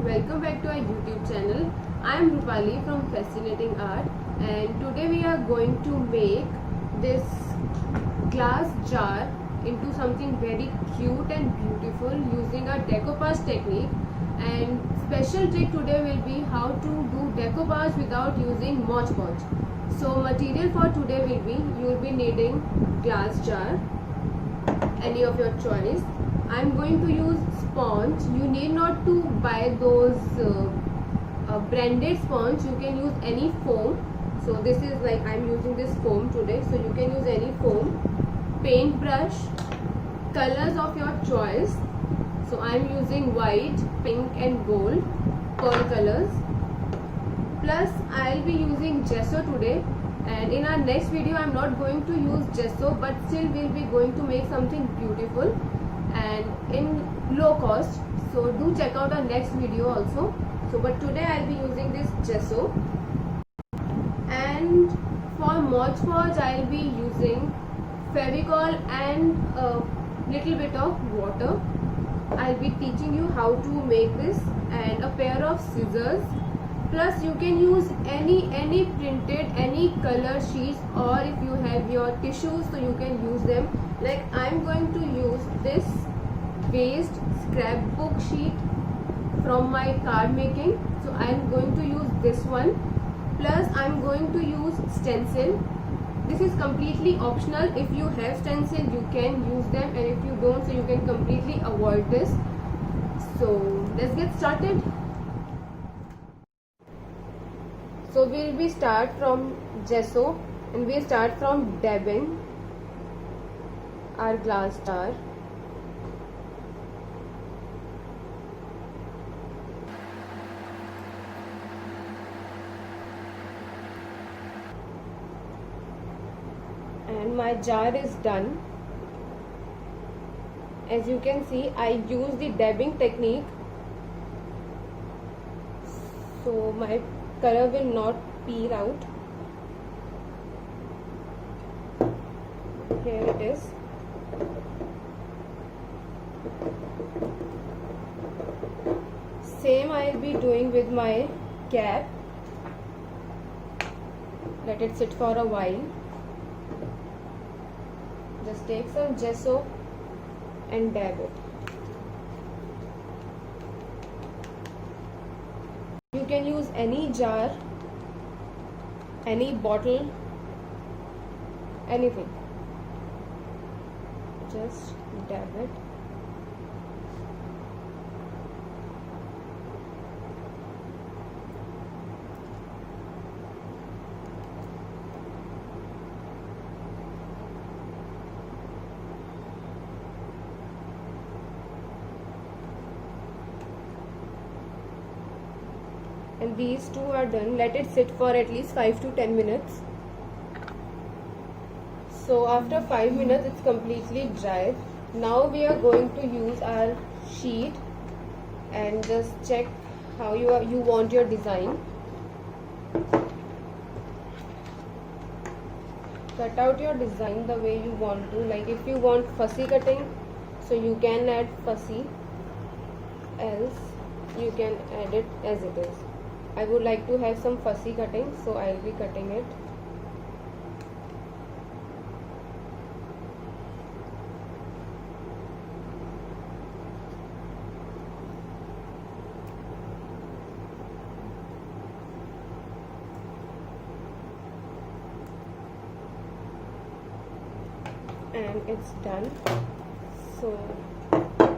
welcome back to our YouTube channel. I am Rupali from Fascinating Art, and today we are going to make this glass jar into something very cute and beautiful using a decoupage technique. And special trick today will be how to do decoupage without using Mod Podge. So material for today will be, you will be needing glass jar, any of your choice. I'm going to use sponge. You need not to buy those branded sponge. You can use any foam. So this is like I'm using this foam today. So you can use any foam. Paintbrush, colors of your choice. So I'm using white, pink and gold pearl colors. Plus I'll be using gesso today. And in our next video I'm not going to use gesso, but still we'll be going to make something beautiful and in low cost. So do check out our next video also. So but today I'll be using this gesso, and for Mod Podge I'll be using Fevicol and a little bit of water. I'll be teaching you how to make this, and a pair of scissors. Plus you can use any printed, any color sheets, or if you have your tissues, so you can use them. Like I'm going to use this waste scrapbook sheet from my card making, so I'm going to use this one. Plus I'm going to use stencil. This is completely optional. If you have stencil you can use them, and if you don't, so you can completely avoid this. So let's get started. So we start from gesso, and we start from dabbing our glass jar. And my jar is done. As you can see, I use the dabbing technique, so my color will not peel out. Here it is. Same I'll be doing with my cap. Let it sit for a while. Just take some gesso and dab it. You can use any jar, any bottle, anything. Just dab it. And these two are done. Let it sit for at least 5 to 10 minutes. So after 5 minutes it's completely dry. Now we are going to use our sheet and just check how you want your design. Cut out your design the way you want to. Like if you want fussy cutting, so you can add fussy, else you can add it as it is. I would like to have some fussy cutting, so I'll be cutting it. And it's done. So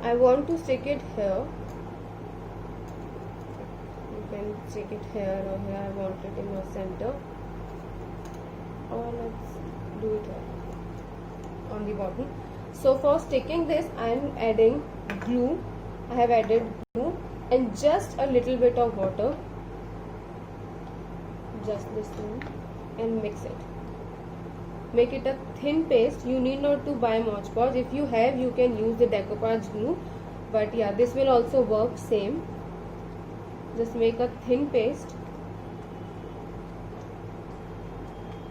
I want to stick it here. You can stick it here or here. I want it in the center, or let's do it here on the bottom. So for sticking this I am adding glue. I have added glue and just a little bit of water, just this thing, and mix it. Make it a thin paste. You need not to buy Mod Podge. If you have, you can use the decoupage glue, but yeah, this will also work same. Just make a thin paste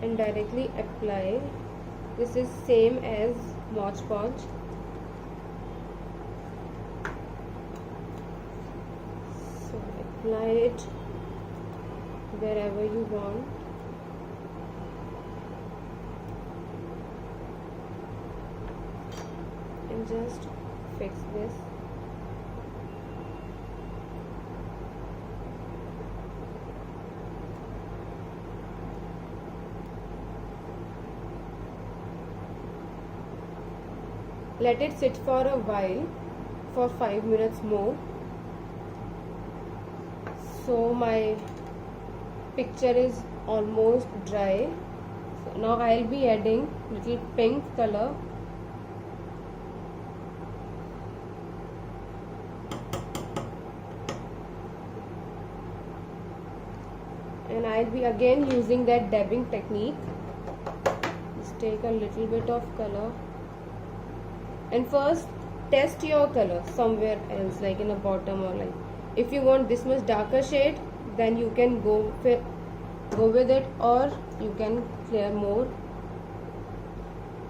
and directly apply. This is same as Mod Podge. So apply it wherever you want. And just fix this. Let it sit for a while, for 5 minutes more. So my picture is almost dry. So now I'll be adding little pink color. And I'll be again using that dabbing technique. Just take a little bit of color. And first test your color somewhere else, like in the bottom, or like if you want this much darker shade, then you can go with it, or you can clear more,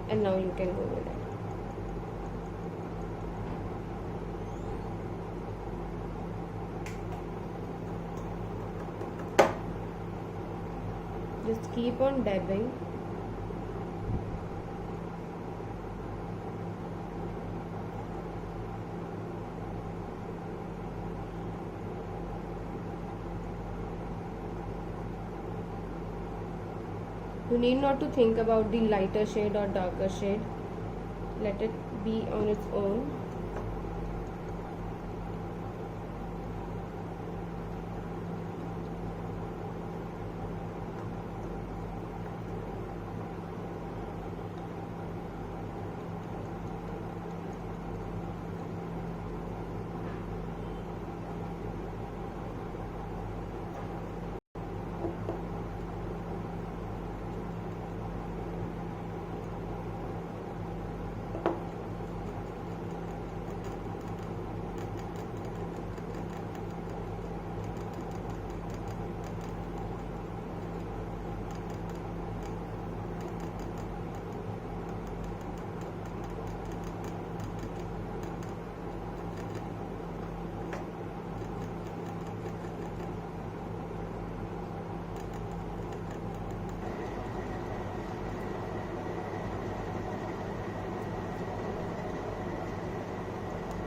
and now you can go with it. Just keep on dabbing. You need not to think about the lighter shade or darker shade. Let it be on its own.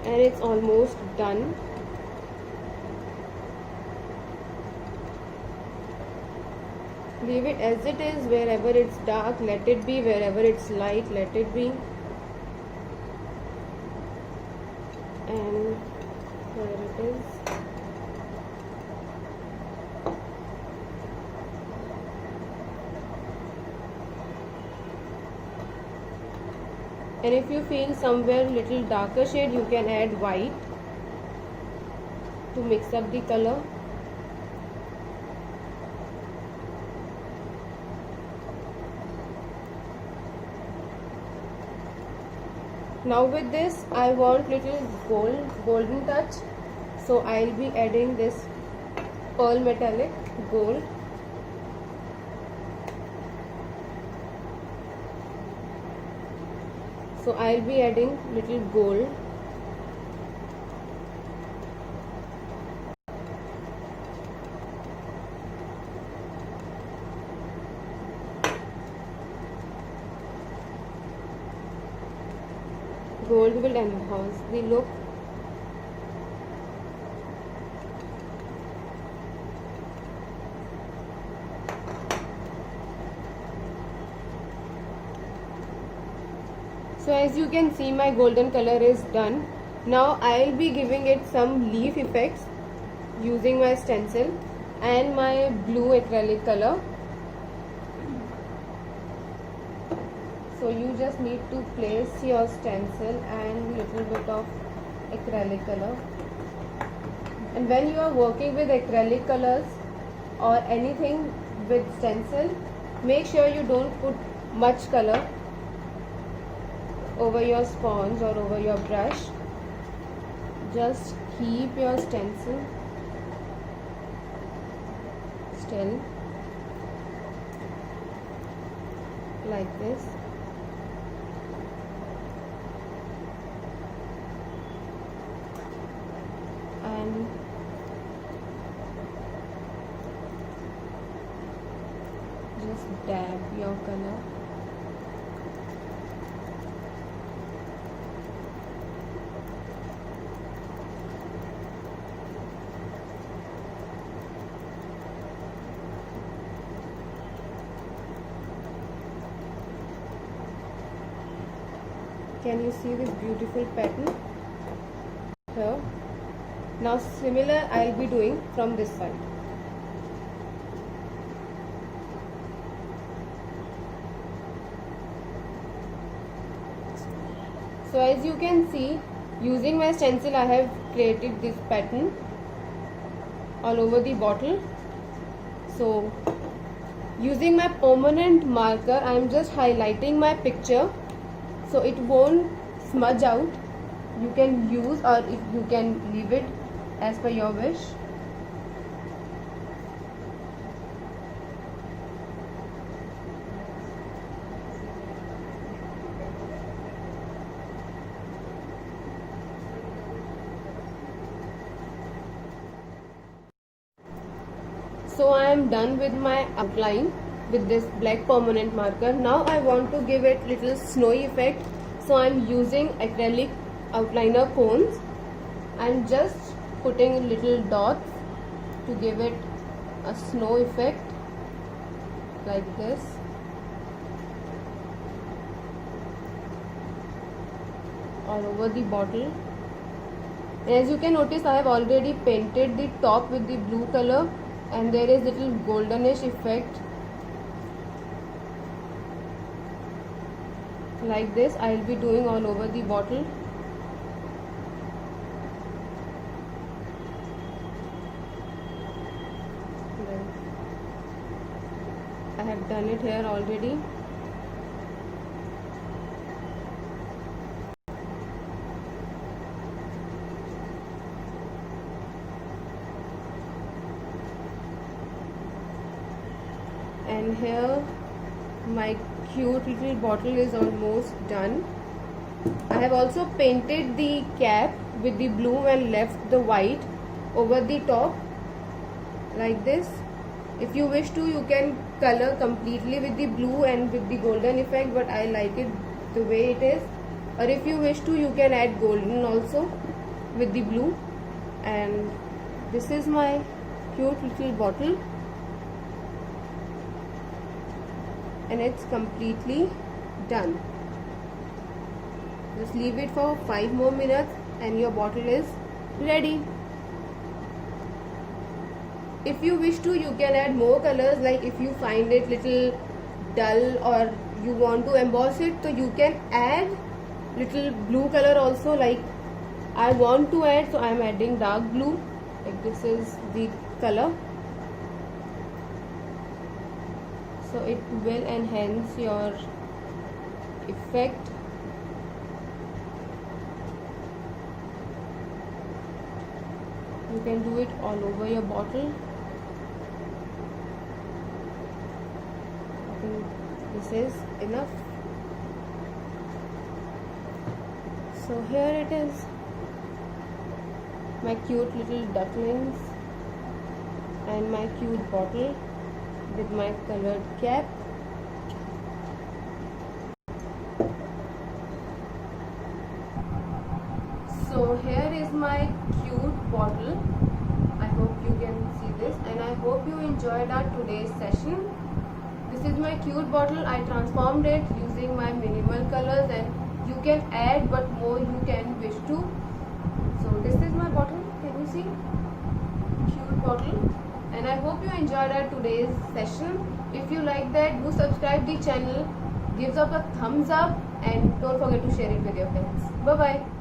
And it's almost done. Leave it as it is. Wherever it's dark, let it be. Wherever it's light, let it be. And here it is. And if you feel somewhere little darker shade, you can add white to mix up the color. Now with this, I want little golden touch, so I'll be adding this pearl metallic gold. So I'll be adding little gold. Gold will enhance the look. So as you can see, my golden color is done. Now I'll be giving it some leaf effects using my stencil and my blue acrylic color. So you just need to place your stencil and little bit of acrylic color. And when you are working with acrylic colors or anything with stencil, make sure you don't put much color over your sponge or over your brush. Just keep your stencil still like this. And your color. Can you see this beautiful pattern here? Now similar I'll be doing from this side. So as you can see, using my stencil I have created this pattern all over the bottle. So using my permanent marker I am just highlighting my picture so it won't smudge out. You can use or if you can leave it as per your wish. So I am done with my outline with this black permanent marker. Now I want to give it little snowy effect. So I am using acrylic outliner cones. I am just putting little dots to give it a snow effect like this. All over the bottle. As you can notice, I have already painted the top with the blue color and there is little goldenish effect like this. I will be doing all over the bottle. I have done it here already. And here my cute little bottle is almost done. I have also painted the cap with the blue and left the white over the top like this. If you wish to, you can color completely with the blue and with the golden effect, but I like it the way it is. Or if you wish to, you can add golden also with the blue. And this is my cute little bottle. And it's completely done. Just leave it for 5 more minutes and your bottle is ready. If you wish to, you can add more colors, like if you find it little dull or you want to emboss it, so you can add little blue color also, like I want to add, so I am adding dark blue, like this is the color. So it will enhance your effect. You can do it all over your bottle. I think this is enough. So here it is, my cute little ducklings and my cute bottle with my colored cap. So here is my cute bottle. I hope you can see this and I hope you enjoyed our today's session. This is my cute bottle. I transformed it using my minimal colors, and you can add but more you can wish to. So this is my bottle. Can you see? Cute bottle. And I hope you enjoyed our today's session. If you like that, do subscribe the channel, give us a thumbs up and don't forget to share it with your friends. Bye bye.